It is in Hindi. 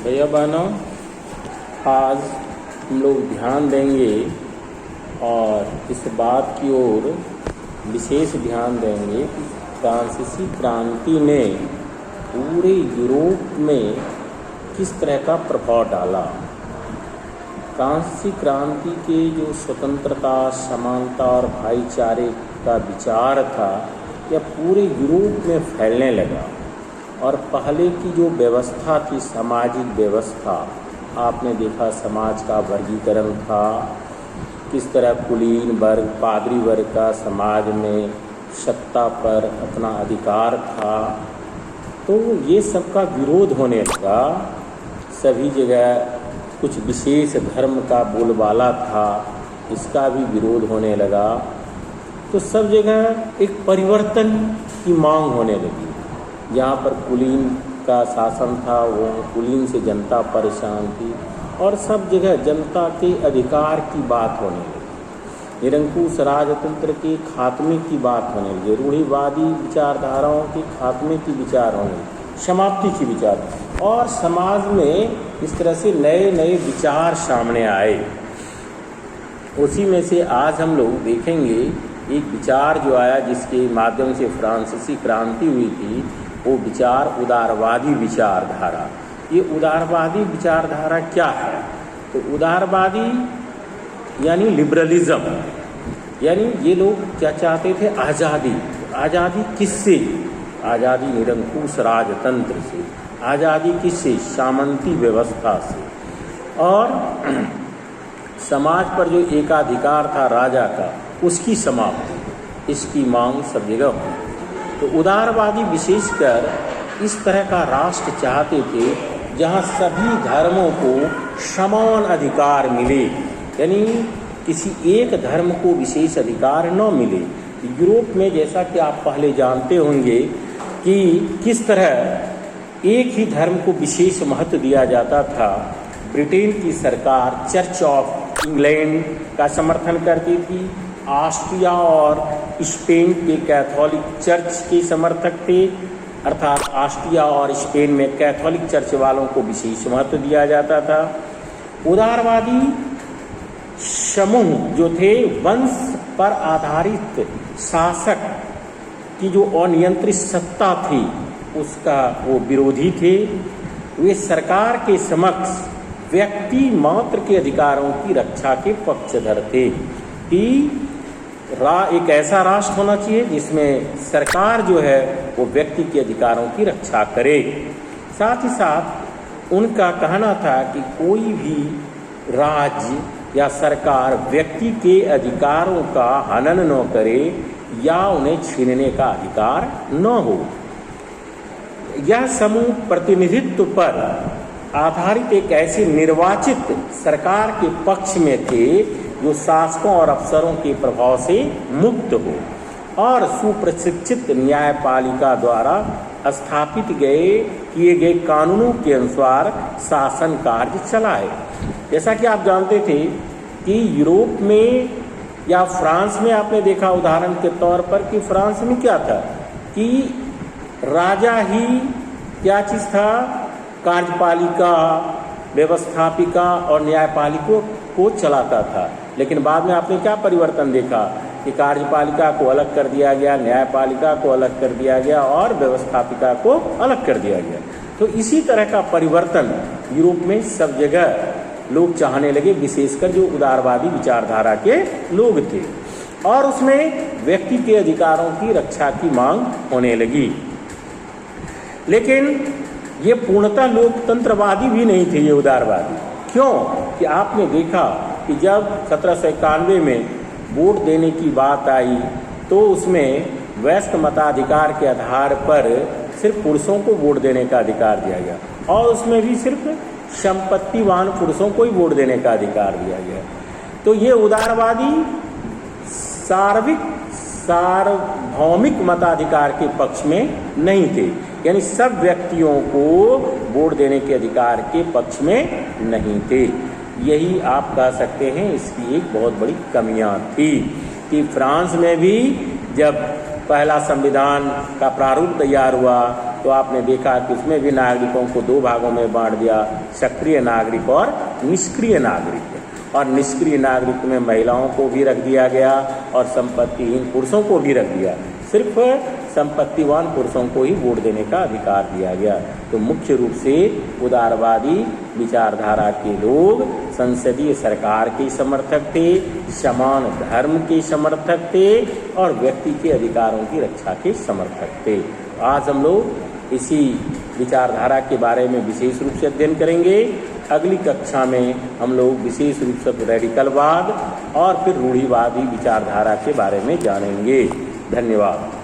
भैया बहनों, आज हम लोग ध्यान देंगे और इस बात की ओर विशेष ध्यान देंगे कि फ्रांसीसी क्रांति ने पूरे यूरोप में किस तरह का प्रभाव डाला। फ्रांसीसी क्रांति के जो स्वतंत्रता, समानता और भाईचारे का विचार था यह पूरे यूरोप में फैलने लगा और पहले की जो व्यवस्था थी, सामाजिक व्यवस्था, आपने देखा समाज का वर्गीकरण था, किस तरह कुलीन वर्ग, पादरी वर्ग का समाज में सत्ता पर अपना अधिकार था। तो ये सबका विरोध होने लगा। सभी जगह कुछ विशेष धर्म का बोलबाला था, इसका भी विरोध होने लगा। तो सब जगह एक परिवर्तन की मांग होने लगी। जहाँ पर कुलीन का शासन था वो कुलीन से जनता परेशान थी और सब जगह जनता के अधिकार की बात होने लगी। निरंकुश राजतंत्र के खात्मे की बात होने लगी, रूढ़िवादी विचारधाराओं के खात्मे की विचार होने लगी, समाप्ति की विचार, और समाज में इस तरह से नए नए विचार सामने आए। उसी में से आज हम लोग देखेंगे एक विचार जो आया जिसके माध्यम से फ्रांसीसी क्रांति हुई थी, वो विचार उदारवादी विचारधारा। ये उदारवादी विचारधारा क्या है? तो उदारवादी यानी लिबरलिज्म, यानी ये लोग क्या चाहते थे? आज़ादी। आज़ादी किससे? आज़ादी निरंकुश राजतंत्र से। आज़ादी किससे? सामंती व्यवस्था से। और समाज पर जो एकाधिकार था राजा का, उसकी समाप्ति, इसकी मांग सब जगह हुई। तो उदारवादी विशेषकर इस तरह का राष्ट्र चाहते थे जहां सभी धर्मों को समान अधिकार मिले, यानी किसी एक धर्म को विशेष अधिकार न मिले। यूरोप में जैसा कि आप पहले जानते होंगे कि किस तरह एक ही धर्म को विशेष महत्व दिया जाता था। ब्रिटेन की सरकार चर्च ऑफ इंग्लैंड का समर्थन करती थी, ऑस्ट्रिया और स्पेन के कैथोलिक चर्च के समर्थक थे, अर्थात ऑस्ट्रिया और स्पेन में कैथोलिक चर्च वालों को विशेष महत्व दिया जाता था। उदारवादी समूह जो थे वंश पर आधारित शासक की जो अनियंत्रित सत्ता थी उसका वो विरोधी थे। वे सरकार के समक्ष व्यक्ति मात्र के अधिकारों की रक्षा के पक्षधर थे कि एक ऐसा राष्ट्र होना चाहिए जिसमें सरकार जो है वो व्यक्ति के अधिकारों की रक्षा करे। साथ ही साथ उनका कहना था कि कोई भी राज्य या सरकार व्यक्ति के अधिकारों का हनन न करे या उन्हें छीनने का अधिकार न हो। यह समूह प्रतिनिधित्व पर आधारित एक ऐसी निर्वाचित सरकार के पक्ष में थे जो शासकों और अफसरों के प्रभाव से मुक्त हो और सुप्रशिक्षित न्यायपालिका द्वारा स्थापित किए गए कानूनों के अनुसार शासन कार्य चलाए। जैसा कि आप जानते थे कि यूरोप में या फ्रांस में आपने देखा उदाहरण के तौर पर कि फ्रांस में क्या था कि राजा ही क्या चीज़ था? कार्यपालिका, व्यवस्थापिका और न्यायपालिका को चलाता था। लेकिन बाद में आपने क्या परिवर्तन देखा कि कार्यपालिका को अलग कर दिया गया, न्यायपालिका को अलग कर दिया गया और व्यवस्थापिका को अलग कर दिया गया। तो इसी तरह का परिवर्तन यूरोप में सब जगह लोग चाहने लगे, विशेषकर जो उदारवादी विचारधारा के लोग थे, और उसमें व्यक्ति के अधिकारों की रक्षा की मांग होने लगी। लेकिन ये पूर्णतः लोकतंत्रवादी भी नहीं थे ये उदारवादी। क्यों? कि आपने देखा कि जब 1791 में वोट देने की बात आई तो उसमें वयस्क मताधिकार के आधार पर सिर्फ पुरुषों को वोट देने का अधिकार दिया गया और उसमें भी सिर्फ संपत्तिवान पुरुषों को ही वोट देने का अधिकार दिया गया। तो ये उदारवादी सार्वभौमिक मताधिकार के पक्ष में नहीं थे, यानी सब व्यक्तियों को वोट देने के अधिकार के पक्ष में नहीं थे। यही आप कह सकते हैं इसकी एक बहुत बड़ी कमियां थी कि फ्रांस में भी जब पहला संविधान का प्रारूप तैयार हुआ तो आपने देखा कि उसमें भी नागरिकों को दो भागों में बांट दिया, सक्रिय नागरिक और निष्क्रिय नागरिक। और निष्क्रिय नागरिक में महिलाओं को भी रख दिया गया और संपत्तिहीन पुरुषों को भी रख दिया। सिर्फ संपत्तिवान पुरुषों को ही वोट देने का अधिकार दिया गया। तो मुख्य रूप से उदारवादी विचारधारा के लोग संसदीय सरकार के समर्थक थे, समान धर्म के समर्थक थे और व्यक्ति के अधिकारों की रक्षा के समर्थक थे। आज हम लोग इसी विचारधारा के बारे में विशेष रूप से अध्ययन करेंगे। अगली कक्षा में हम लोग विशेष रूप से रेडिकलवाद और फिर रूढ़िवादी विचारधारा के बारे में जानेंगे। धन्यवाद।